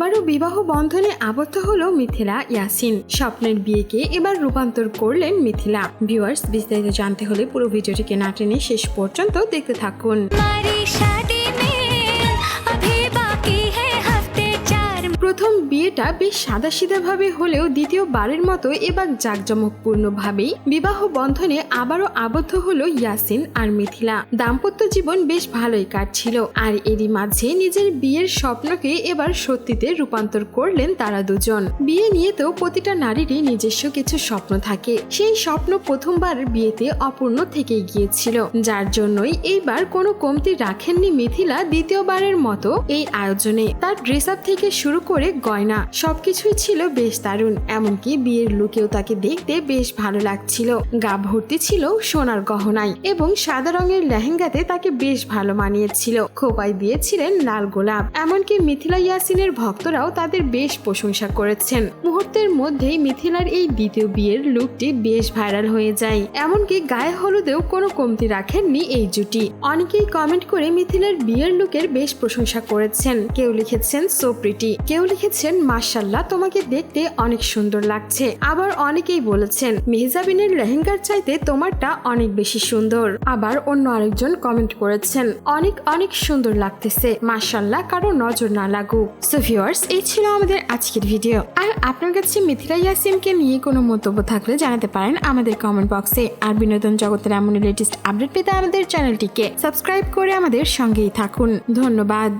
আবারও বিবাহ বন্ধনে আবদ্ধ হলো মিথিলা ইয়াসিন। স্বপ্নের বিয়েকে এবার রূপান্তর করলেন মিথিলা। ভিউয়ার্স, বিস্তারিত জানতে হলে পুরো ভিডিওটিকে না টেনে শেষ পর্যন্ত দেখতে থাকুন। প্রথম বিয়েটা বেশ সাদাসিধাভাবে হলেও দ্বিতীয়বারের মতো এবার জাঁকজমকপূর্ণভাবেই বিবাহ বন্ধনে আবারও আবদ্ধ হলো ইয়াসিন আর মিথিলা। দাম্পত্য জীবন বেশ ভালোই কাটছিল, আর এরই মাঝে নিজের বিয়ের স্বপ্নকে এবার সত্যিতে রূপান্তর করলেন তারা দুজন। বিয়ে নিয়ে তো প্রতিটা নারীরই নিজস্ব কিছু স্বপ্ন থাকে, সেই স্বপ্ন প্রথমবার বিয়েতে অপূর্ণ থেকেই গিয়েছিল, যার জন্যই এইবার কোনো কমতি রাখেননি মিথিলা। দ্বিতীয়বারের মতো এই আয়োজনে তার ড্রেস আপ থেকে শুরু করে গয়না সবকিছুই ছিল বেশ দারুণ। এমনকি বিয়ের লুকেও তাকে দেখতে বেশ ভালো লাগছিল। গা ভর্তি ছিল সোনার গহনায় এবং সাদা রঙের লেহেঙ্গাতে তাকে বেশ ভালো মানিয়েছিল। খোপায় দিয়েছিলেন লাল গোলাপ। এমনকি মিথিলা ইয়াসিনের ভক্তরাও তাদের বেশ প্রশংসা করেছেন। মুহূর্তের মধ্যেই মিথিলার এই দ্বিতীয় বিয়ের লুকটি বেশ ভাইরাল হয়ে যায়। এমনকি গায়ে হলুদেও কোনো কমতি রাখেননি এই জুটি। অনেকেই কমেন্ট করে মিথিলার বিয়ের লুকের বেশ প্রশংসা করেছেন। কেউ লিখেছেন সো প্রিটি, কেউ লিখেছেন মাশাআল্লাহ তোমাকে দেখতে অনেক সুন্দর লাগছে। আবার অনেকেই বলেছেন মেহজাবিনের লেহেঙ্গার চাইতে তোমারটা অনেক বেশি সুন্দর। আবার অন্য আরেকজন কমেন্ট করেছেন অনেক অনেক সুন্দর লাগতেছে, মাশাআল্লাহ কারো নজর না লাগুক। সো ভিউয়ার্স, এই ছিল আমাদের আজকের ভিডিও। আর আপনার কাছে মিথিলা ইয়াসিনকে নিয়ে কোনো মন্তব্য থাকলে জানাতে পারেন আমাদের কমেন্ট বক্সে। আর বিনোদন জগতের এমন লেটেস্ট আপডেট পেতে আমাদের চ্যানেলটিকে সাবস্ক্রাইব করে আমাদের সঙ্গেই থাকুন। ধন্যবাদ।